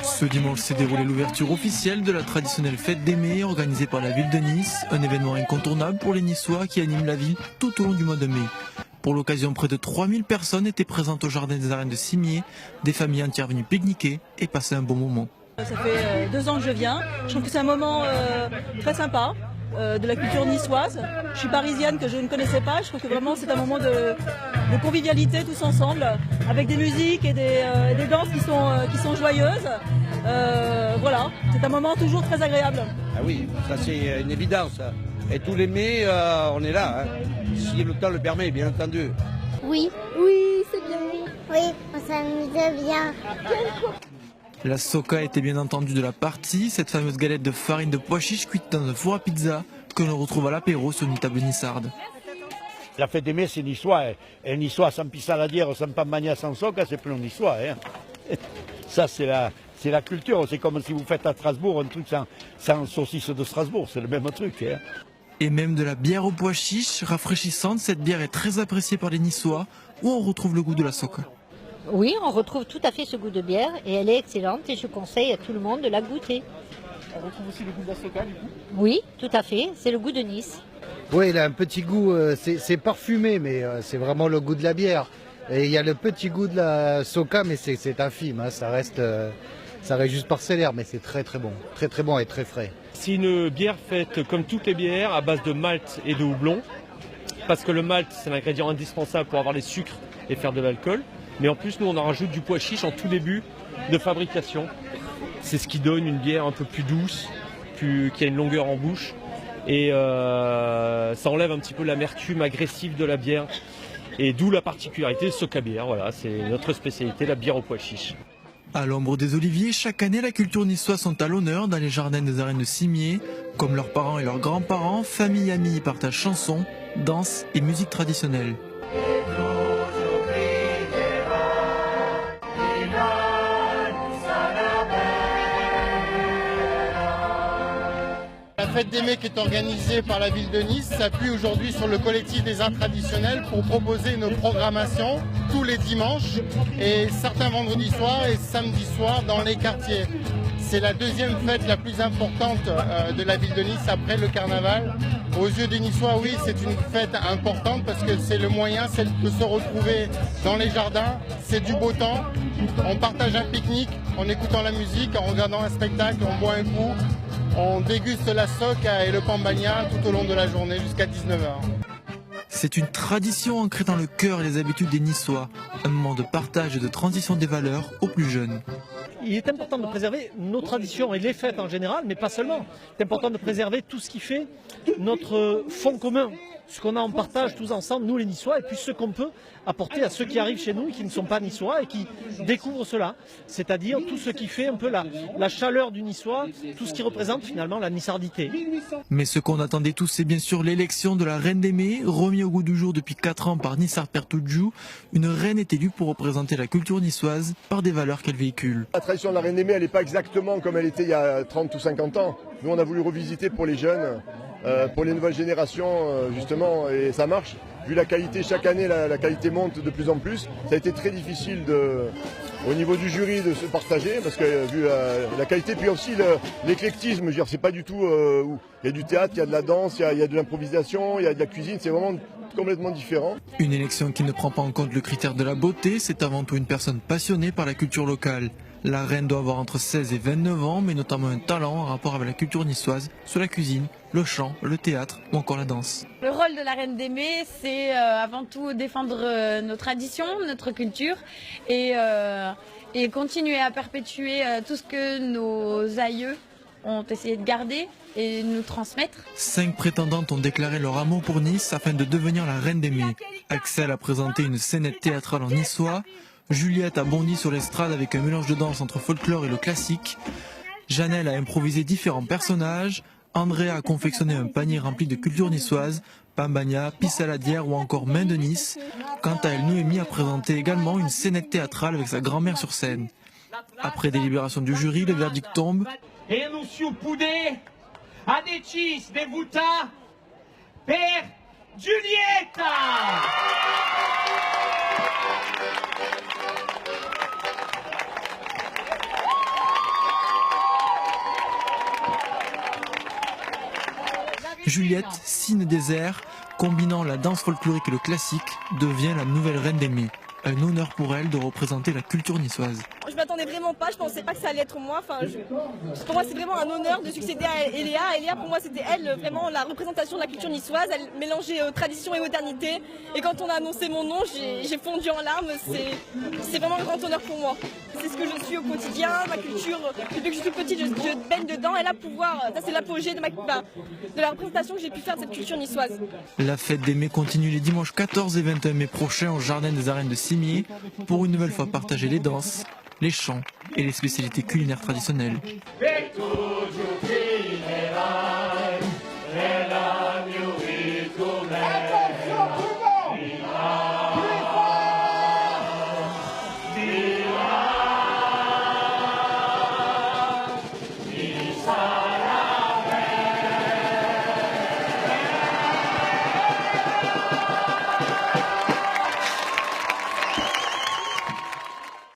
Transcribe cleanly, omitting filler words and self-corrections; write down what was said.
Ce dimanche s'est déroulée l'ouverture officielle de la traditionnelle fête des Mets organisée par la ville de Nice, un événement incontournable pour les Niçois qui anime la ville tout au long du mois de mai. Pour l'occasion, près de 3000 personnes étaient présentes au jardin des arènes de Cimier, des familles entières venues pique-niquer et passer un bon moment. Ça fait 2 ans que je viens, je trouve que c'est un moment très sympa. De la culture niçoise. Je suis parisienne que je ne connaissais pas. Je trouve que vraiment c'est un moment de convivialité tous ensemble, avec des musiques et des danses qui sont joyeuses. Voilà, c'est un moment toujours très agréable. Ah oui, ça c'est une évidence. Et tous les mai, on est là, hein. Si le temps le permet, bien entendu. Oui, c'est bien. Oui, on s'amuse bien. La soca était bien entendu de la partie, cette fameuse galette de farine de pois chiche cuite dans un four à pizza que l'on retrouve à l'apéro sur une table nissarde. La fête des Mets, c'est niçois. Et niçois sans pissaladière, sans pambagna, sans soca, c'est plus niçois. Hein. Ça, c'est la culture. C'est comme si vous faites à Strasbourg un truc sans saucisse de Strasbourg. C'est le même truc. Hein. Et même de la bière au pois chiche, rafraîchissante, cette bière est très appréciée par les Niçois, où on retrouve le goût de la soca. Oui, on retrouve tout à fait ce goût de bière et elle est excellente et je conseille à tout le monde de la goûter. On retrouve aussi le goût de la soca du coup ? Oui, tout à fait, c'est le goût de Nice. Oui, il a un petit goût, c'est parfumé, mais c'est vraiment le goût de la bière. Et il y a le petit goût de la soca, mais c'est infime, hein, ça reste juste parcellaire, mais c'est très très bon et très frais. C'est une bière faite comme toutes les bières à base de malt et de houblon, parce que le malt c'est l'ingrédient indispensable pour avoir les sucres et faire de l'alcool. Mais en plus, nous, on en rajoute du pois chiche en tout début de fabrication. C'est ce qui donne une bière un peu plus douce, qui a une longueur en bouche. Et ça enlève un petit peu l'amertume agressive de la bière. Et d'où la particularité de Soca Bière. Voilà, c'est notre spécialité, la bière au pois chiche. À l'ombre des oliviers, chaque année, la culture niçoise sont à l'honneur dans les jardins des arènes de Cimier. Comme leurs parents et leurs grands-parents, famille et amis y partagent chansons, danses et musique traditionnelle. La fête des Mets qui est organisée par la ville de Nice s'appuie aujourd'hui sur le collectif des arts traditionnels pour proposer une programmation tous les dimanches et certains vendredis soirs et samedis soirs dans les quartiers. C'est la deuxième fête la plus importante de la ville de Nice après le carnaval. Aux yeux des Niçois, oui, c'est une fête importante parce que c'est le moyen de se retrouver dans les jardins, c'est du beau temps, on partage un pique-nique en écoutant la musique, en regardant un spectacle, on boit un coup. On déguste la soca et le pambagna tout au long de la journée jusqu'à 19h. C'est une tradition ancrée dans le cœur et les habitudes des Niçois, un moment de partage et de transition des valeurs aux plus jeunes. Il est important de préserver nos traditions et les fêtes en général, mais pas seulement. C'est important de préserver tout ce qui fait notre fond commun, ce qu'on a en partage tous ensemble, nous les Niçois, et puis ce qu'on peut apporter à ceux qui arrivent chez nous et qui ne sont pas Niçois et qui découvrent cela. C'est-à-dire tout ce qui fait un peu la chaleur du Niçois, tout ce qui représente finalement la nissardité. Mais ce qu'on attendait tous, c'est bien sûr l'élection de la Reine des Mets, remis au goût du jour depuis 4 ans par Nissar Pertoudjou. Une reine est élue pour représenter la culture niçoise par des valeurs qu'elle véhicule. La tradition de la Reine des Mets, elle n'est pas exactement comme elle était il y a 30 ou 50 ans. Nous, on a voulu revisiter pour les jeunes, pour les nouvelles générations, justement, et ça marche. Vu la qualité, chaque année, la qualité monte de plus en plus. Ça a été très difficile au niveau du jury de se partager, parce que vu la qualité, puis aussi l'éclectisme, c'est pas du tout... il y a du théâtre, il y a de la danse, il y a de l'improvisation, il y a de la cuisine, c'est vraiment complètement différent. Une élection qui ne prend pas en compte le critère de la beauté, c'est avant tout une personne passionnée par la culture locale. La reine doit avoir entre 16 et 29 ans, mais notamment un talent en rapport avec la culture niçoise, sur la cuisine, le chant, le théâtre ou encore la danse. Le rôle de la Reine des Mets, c'est avant tout défendre nos traditions, notre culture et continuer à perpétuer tout ce que nos aïeux ont essayé de garder et nous transmettre. 5 prétendantes ont déclaré leur amour pour Nice afin de devenir la Reine des Mets. Axel a présenté une scénette théâtrale en niçois. Juliette a bondi sur l'estrade avec un mélange de danse entre folklore et le classique. Janelle a improvisé différents personnages. Andrea a confectionné un panier rempli de culture niçoise, pambagna, pissaladière ou encore main de Nice. Quant à elle, Noémie a présenté également une scénette théâtrale avec sa grand-mère sur scène. Après délibération du jury, le verdict tombe. Renuncio poder a decis de votar per Giulietta. Juliette, cygne des airs, combinant la danse folklorique et le classique, devient la nouvelle reine des Mets. Un honneur pour elle de représenter la culture niçoise. Je m'attendais vraiment pas, je pensais pas que ça allait être moi. Pour moi, c'est vraiment un honneur de succéder à Eléa. Eléa, pour moi, c'était elle, vraiment la représentation de la culture niçoise. Elle mélangeait tradition et modernité. Et quand on a annoncé mon nom, j'ai fondu en larmes. C'est vraiment un grand honneur pour moi. C'est ce que je suis au quotidien, ma culture. Depuis que je suis petite, je baigne dedans. Et là, ça c'est l'apogée de la représentation que j'ai pu faire de cette culture niçoise. La fête des Mets continue les dimanches 14 et 21 mai prochains au Jardin des Arènes de Cimier pour une nouvelle fois partager les danses, les chants et les spécialités culinaires traditionnelles.